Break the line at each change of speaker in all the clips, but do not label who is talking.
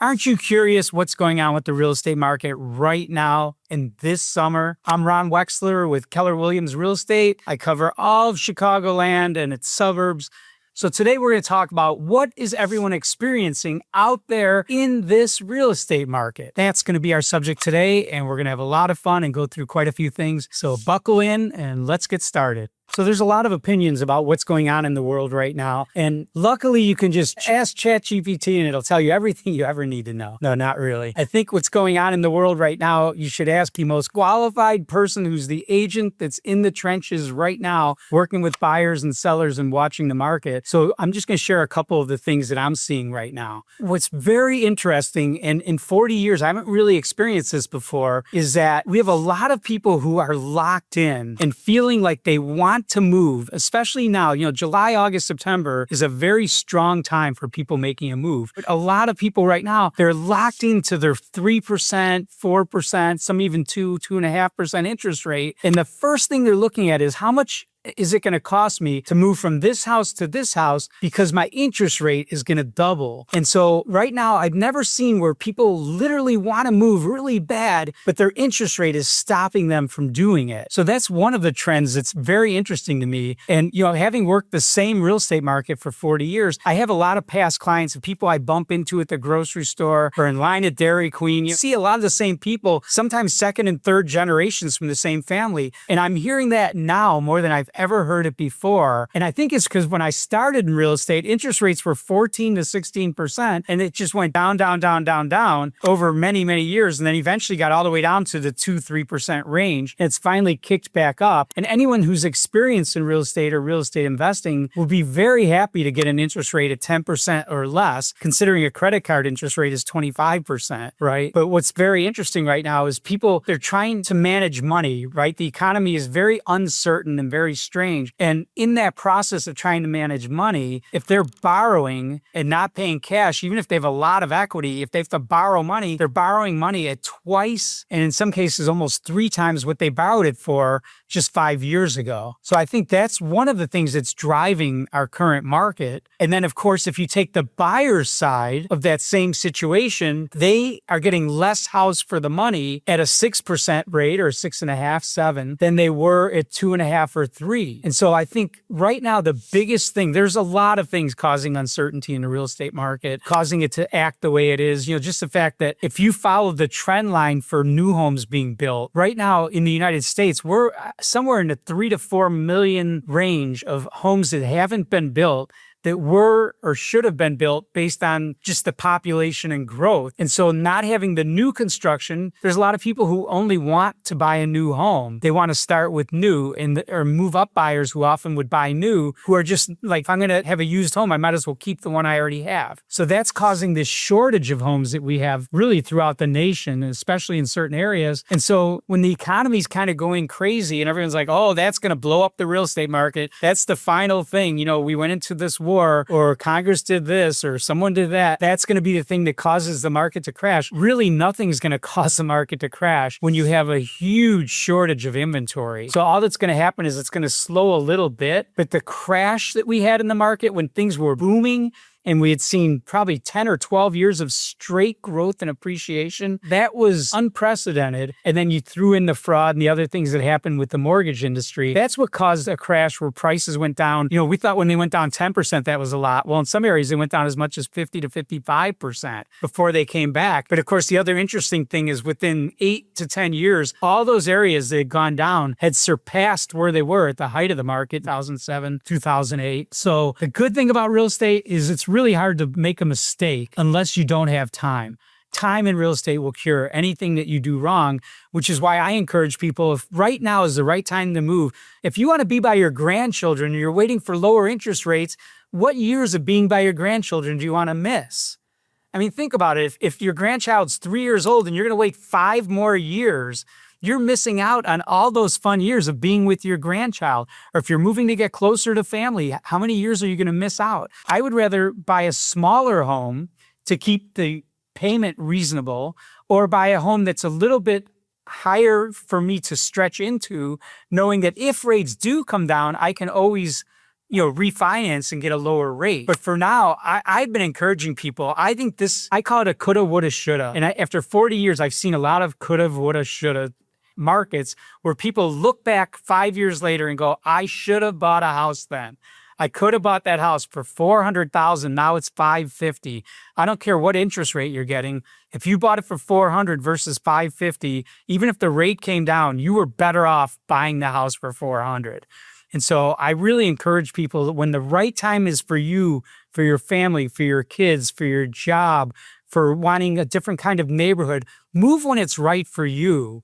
Aren't you curious what's going on with the real estate market right now and this summer? I'm Ron Wexler with Keller Williams Real Estate. I cover all of Chicagoland and its suburbs. So today we're going to talk about what is everyone experiencing out there in this real estate market. That's going to be our subject today, and we're going to have a lot of fun and go through quite a few things. So buckle in and let's get started. So there's a lot of opinions about what's going on in the world right now. And luckily you can just ask ChatGPT and it'll tell you everything you ever need to know. No, not really. I think what's going on in the world right now, you should ask the most qualified person who's the agent that's in the trenches right now, working with buyers and sellers and watching the market. So I'm just going to share a couple of the things that I'm seeing right now. What's very interesting, and in 40 years, I haven't really experienced this before, is that we have a lot of people who are locked in and feeling like they want to move, especially now. July, August, September is a very strong time for people making a move. But a lot of people right now, they're locked into their 3%, 4%, some even 2.5% interest rate. And the first thing they're looking at is how much is it going to cost me to move from this house to this house because my interest rate is going to double. And so right now, I've never seen where people literally want to move really bad, but their interest rate is stopping them from doing it. So that's one of the trends that's very interesting to me. And, having worked the same real estate market for 40 years, I have a lot of past clients and people I bump into at the grocery store or in line at Dairy Queen. You see a lot of the same people, sometimes second and third generations from the same family. And I'm hearing that now more than I've ever heard it before. And I think it's because when I started in real estate, interest rates were 14 to 16%, and it just went down over many, many years. And then eventually got all the way down to the 2-3% range. And it's finally kicked back up. And anyone who's experienced in real estate or real estate investing will be very happy to get an interest rate at 10% or less, considering a credit card interest rate is 25%, right? But what's very interesting right now is they're trying to manage money, right? The economy is very uncertain and very strange. And in that process of trying to manage money, if they're borrowing and not paying cash, even if they have a lot of equity, if they have to borrow money, they're borrowing money at twice, and in some cases almost 3 times what they borrowed it for just 5 years ago. So I think that's one of the things that's driving our current market. And then, of course, if you take the buyer's side of that same situation, they are getting less house for the money at a 6% rate or 6.5, 7 than they were at 2.5 or 3. And so I think right now, the biggest thing, there's a lot of things causing uncertainty in the real estate market, causing it to act the way it is. Just the fact that if you follow the trend line for new homes being built, right now in the United States, we're somewhere in the 3 to 4 million range of homes that haven't been built that were or should have been built based on just the population and growth. And so not having the new construction, there's a lot of people who only want to buy a new home. They want to start with new, or move up buyers who often would buy new, who are just like, if I'm going to have a used home, I might as well keep the one I already have. So that's causing this shortage of homes that we have really throughout the nation, especially in certain areas. And so when the economy's kind of going crazy and everyone's like, oh, that's going to blow up the real estate market, that's the final thing. We went into this war, or Congress did this, or someone did that. That's going to be the thing that causes the market to crash. Really, nothing's going to cause the market to crash when you have a huge shortage of inventory. So all that's going to happen is it's going to slow a little bit, but the crash that we had in the market when things were booming, and we had seen probably 10 or 12 years of straight growth and appreciation, that was unprecedented. And then you threw in the fraud and the other things that happened with the mortgage industry. That's what caused a crash where prices went down. We thought when they went down 10%, that was a lot. Well, in some areas, they went down as much as 50 to 55% before they came back. But of course, the other interesting thing is within 8 to 10 years, all those areas that had gone down had surpassed where they were at the height of the market, 2007, 2008. So the good thing about real estate is it's really hard to make a mistake unless you don't have time. Time in real estate will cure anything that you do wrong, which is why I encourage people, if right now is the right time to move, if you want to be by your grandchildren and you're waiting for lower interest rates, what years of being by your grandchildren do you want to miss? I mean, think about it. If your grandchild's 3 years old and you're going to wait 5 more years, you're missing out on all those fun years of being with your grandchild. Or if you're moving to get closer to family, how many years are you going to miss out? I would rather buy a smaller home to keep the payment reasonable, or buy a home that's a little bit higher for me to stretch into, knowing that if rates do come down, I can always refinance and get a lower rate. But for now, I've been encouraging people. I think I call it a coulda, woulda, shoulda. And after 40 years, I've seen a lot of coulda, woulda, shoulda markets where people look back 5 years later and go, I should have bought a house then. I could have bought that house for $400,000. Now it's $550,000. I don't care what interest rate you're getting. If you bought it for $400,000 versus $550,000, even if the rate came down, you were better off buying the house for $400,000. And so I really encourage people that when the right time is for you, for your family, for your kids, for your job, for wanting a different kind of neighborhood, move when it's right for you.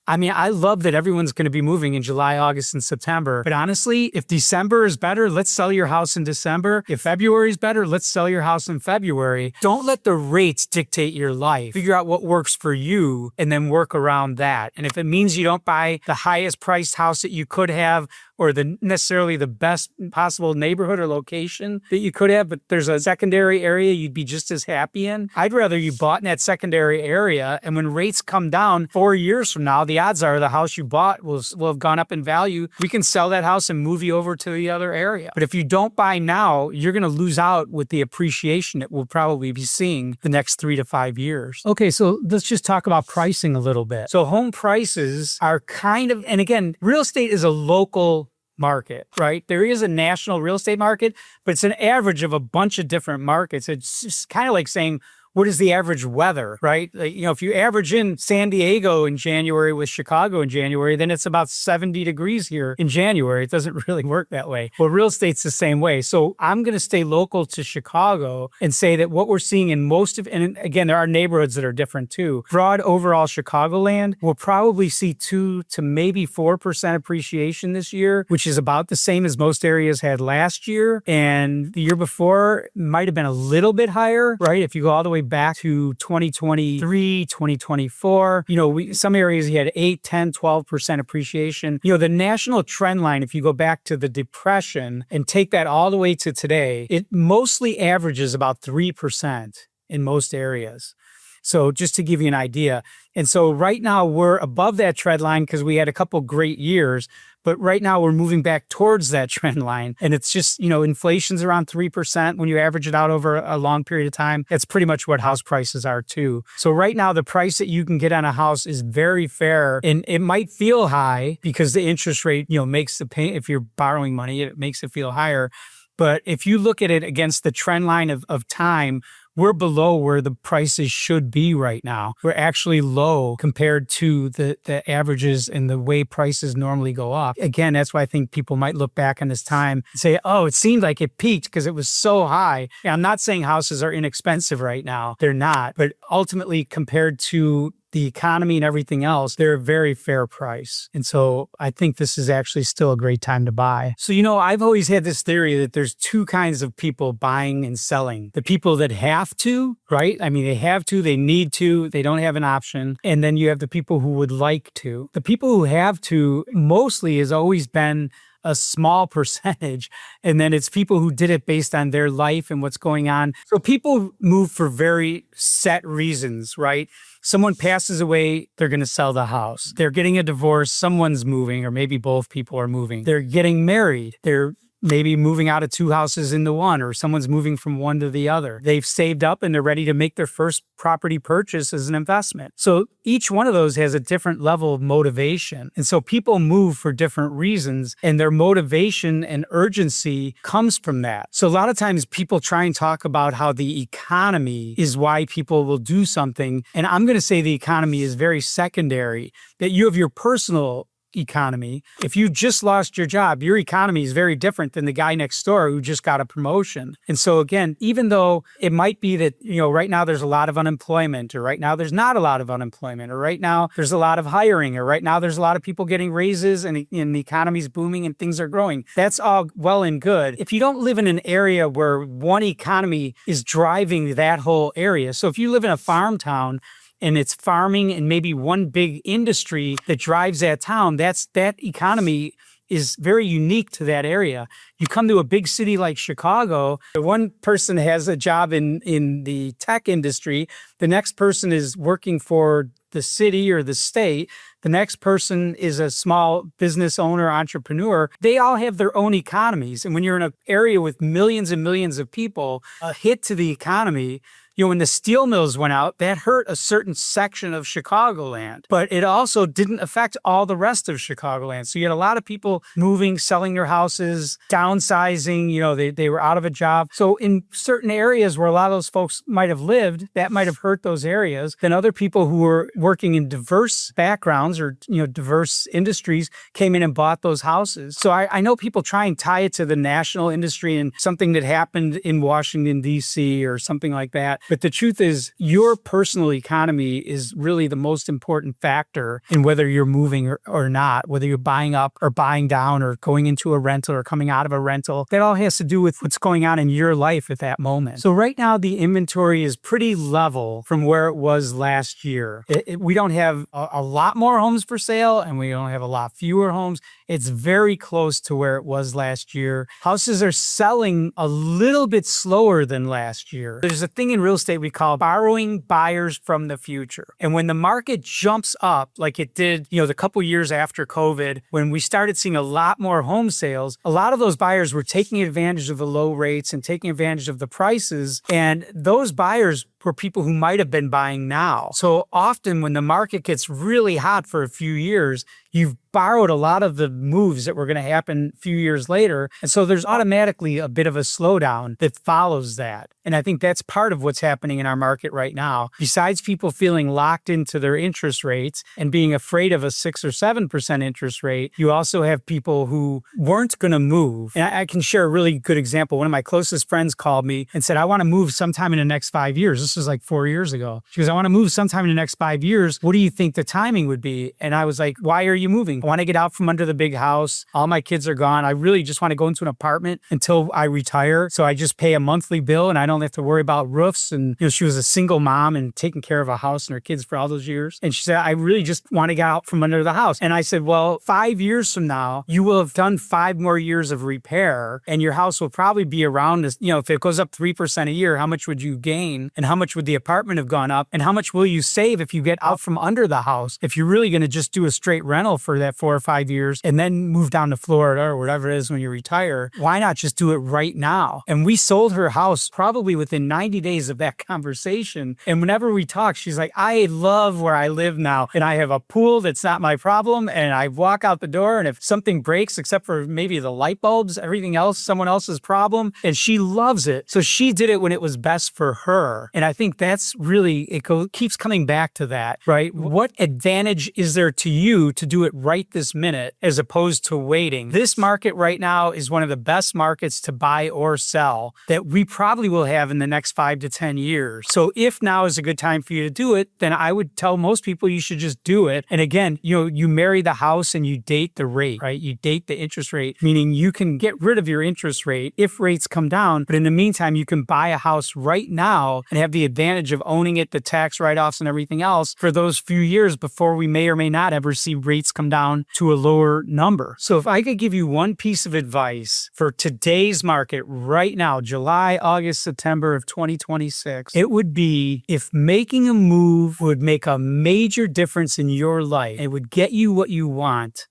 I mean, I love that everyone's going to be moving in July, August, and September. But honestly, if December is better, let's sell your house in December. If February is better, let's sell your house in February. Don't let the rates dictate your life. Figure out what works for you and then work around that. And if it means you don't buy the highest priced house that you could have or necessarily the best possible neighborhood or location that you could have, but there's a secondary area you'd be just as happy in, I'd rather you bought in that secondary area. And when rates come down 4 years from now, the odds are the house you bought will have gone up in value. We can sell that house and move you over to the other area. But if you don't buy now, you're going to lose out with the appreciation that we'll probably be seeing the next 3 to 5 years. Okay, so let's just talk about pricing a little bit. So home prices are and again, real estate is a local market, right? There is a national real estate market, but it's an average of a bunch of different markets. It's just kind of like saying, what is the average weather, right? Like, if you average in San Diego in January with Chicago in January, then it's about 70 degrees here in January. It doesn't really work that way. Well, real estate's the same way. So I'm going to stay local to Chicago and say that what we're seeing in and again, there are neighborhoods that are different too. Broad overall Chicagoland will probably see 2 to maybe 4% appreciation this year, which is about the same as most areas had last year. And the year before might have been a little bit higher, right? If you go all the way back to 2023, 2024, some areas you had 8, 10, 12% appreciation. The national trend line, if you go back to the Depression and take that all the way to today, it mostly averages about 3% in most areas. So just to give you an idea. And so right now we're above that trend line because we had a couple great years, but right now we're moving back towards that trend line. And it's just, inflation's around 3%. When you average it out over a long period of time, that's pretty much what house prices are too. So right now the price that you can get on a house is very fair, and it might feel high because the interest rate, makes the pay, if you're borrowing money, it makes it feel higher. But if you look at it against the trend line of time, we're below where the prices should be right now. We're actually low compared to the averages and the way prices normally go up. Again, that's why I think people might look back on this time and say, oh, it seemed like it peaked because it was so high. And I'm not saying houses are inexpensive right now. They're not. But ultimately, compared to the economy and everything else, they're a very fair price. And so I think this is actually still a great time to buy. So, I've always had this theory that there's two kinds of people buying and selling. The people that have to, right? I mean, they have to, they need to, they don't have an option. And then you have the people who would like to. The people who have to mostly has always been a small percentage. And then it's people who did it based on their life and what's going on. So people move for very set reasons, right? Someone passes away, they're going to sell the house. They're getting a divorce, someone's moving, or maybe both people are moving. They're getting married. They're maybe moving out of 2 houses into 1, or someone's moving from one to the other. They've saved up and they're ready to make their first property purchase as an investment. So each one of those has a different level of motivation. And so people move for different reasons, and their motivation and urgency comes from that. So a lot of times people try and talk about how the economy is why people will do something. And I'm going to say the economy is very secondary, that you have your personal economy. If you just lost your job, your economy is very different than the guy next door who just got a promotion. And so again, even though it might be that, right now there's a lot of unemployment, or right now there's not a lot of unemployment, or right now there's a lot of hiring, or right now there's a lot of people getting raises and the economy's booming and things are growing. That's all well and good. If you don't live in an area where one economy is driving that whole area. So if you live in a farm town, and it's farming and maybe one big industry that drives that town, that economy is very unique to that area. You come to a big city like Chicago, one person has a job in the tech industry, the next person is working for the city or the state. The next person is a small business owner, entrepreneur. They all have their own economies. And when you're in an area with millions and millions of people, a hit to the economy, when the steel mills went out, that hurt a certain section of Chicagoland, but it also didn't affect all the rest of Chicagoland. So you had a lot of people moving, selling their houses, downsizing, they were out of a job. So in certain areas where a lot of those folks might have lived, that might have hurt those areas. Then other people who were working in diverse backgrounds or, diverse industries came in and bought those houses. So I know people try and tie it to the national industry and something that happened in Washington, D.C. or something like that. But the truth is, your personal economy is really the most important factor in whether you're moving or not, whether you're buying up or buying down or going into a rental or coming out of a rental. That all has to do with what's going on in your life at that moment. So right now, the inventory is pretty level from where it was last year. We don't have a lot more homes for sale, and we don't have a lot fewer homes. It's very close to where it was last year. Houses are selling a little bit slower than last year. There's a thing in real estate we call borrowing buyers from the future. And when the market jumps up, like it did, the couple years after COVID, when we started seeing a lot more home sales, a lot of those buyers were taking advantage of the low rates and taking advantage of the prices. And those buyers were people who might have been buying now. So often when the market gets really hot for a few years, you've borrowed a lot of the moves that were going to happen a few years later. And so there's automatically a bit of a slowdown that follows that. And I think that's part of what's happening in our market right now. Besides people feeling locked into their interest rates and being afraid of a 6 or 7% interest rate, you also have people who weren't going to move. And I can share a really good example. One of my closest friends called me and said, I want to move sometime in the next 5 years. This was like 4 years ago. She goes, I want to move sometime in the next 5 years. What do you think the timing would be? And I was like, why are you moving? I want to get out from under the big house. All my kids are gone. I really just want to go into an apartment until I retire. So I just pay a monthly bill and I don't have to worry about roofs. And she was a single mom and taking care of a house and her kids for all those years. And she said, I really just want to get out from under the house. And I said, well, 5 years from now, you will have done 5 more years of repair and your house will probably be around this. If it goes up 3% a year, how much would you gain? And how much would the apartment have gone up? And how much will you save if you get out from under the house? If you're really going to just do a straight rental for that 4 or 5 years and then move down to Florida or whatever it is when you retire, why not just do it right now? And we sold her house probably within 90 days of that conversation. And whenever we talk, she's like, I love where I live now. And I have a pool that's not my problem. And I walk out the door and if something breaks, except for maybe the light bulbs, everything else, someone else's problem. And she loves it. So she did it when it was best for her. And I think that's really, keeps coming back to that, right? What advantage is there to you to do it right this minute as opposed to waiting? This market right now is one of the best markets to buy or sell that we probably will have in the next 5 to 10 years. So if now is a good time for you to do it, then I would tell most people you should just do it. And again, you marry the house and you date the rate, right? You date the interest rate, meaning you can get rid of your interest rate if rates come down. But in the meantime, you can buy a house right now and have the advantage of owning it, the tax write-offs and everything else for those few years before we may or may not ever see rates come down to a lower number. So if I could give you one piece of advice for today's market right now, July, August, September of 2026, it would be if making a move would make a major difference in your life, it would get you what you want,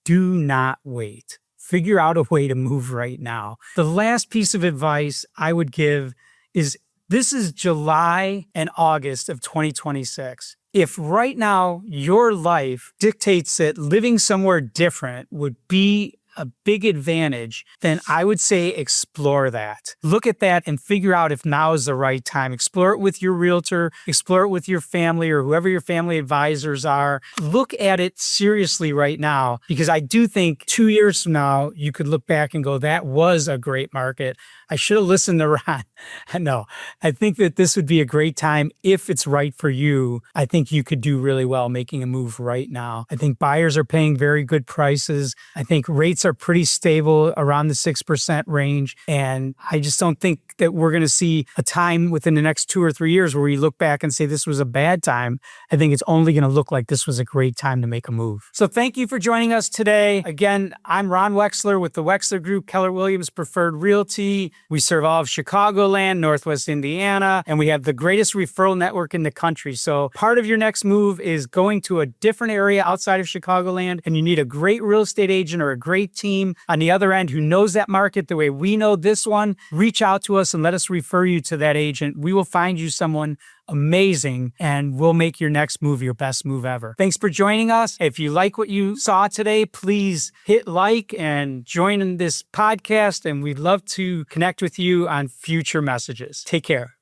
do not wait. Figure out a way to move right now. The last piece of advice I would give is this is July and August of 2026. If right now your life dictates that living somewhere different would be a big advantage, then I would say explore that. Look at that and figure out if now is the right time. Explore it with your realtor, explore it with your family or whoever your family advisors are. Look at it seriously right now, because I do think 2 years from now, you could look back and go, that was a great market. I should have listened to Ron. No, I think that this would be a great time if it's right for you. I think you could do really well making a move right now. I think buyers are paying very good prices. I think rates are are pretty stable around the 6% range. And I just don't think that we're going to see a time within the next 2 or 3 years where we look back and say this was a bad time. I think it's only going to look like this was a great time to make a move. So thank you for joining us today. Again, I'm Ron Wexler with the Wexler Group, Keller Williams Preferred Realty. We serve all of Chicagoland, Northwest Indiana, and we have the greatest referral network in the country. So part of your next move is going to a different area outside of Chicagoland, and you need a great real estate agent or a great team on the other end who knows that market the way we know this one. Reach out to us and let us refer you to that agent. We will find you someone amazing, and we'll make your next move your best move ever. Thanks for joining us. If you like what you saw today, please hit like and join in this podcast, and we'd love to connect with you on future messages. Take care.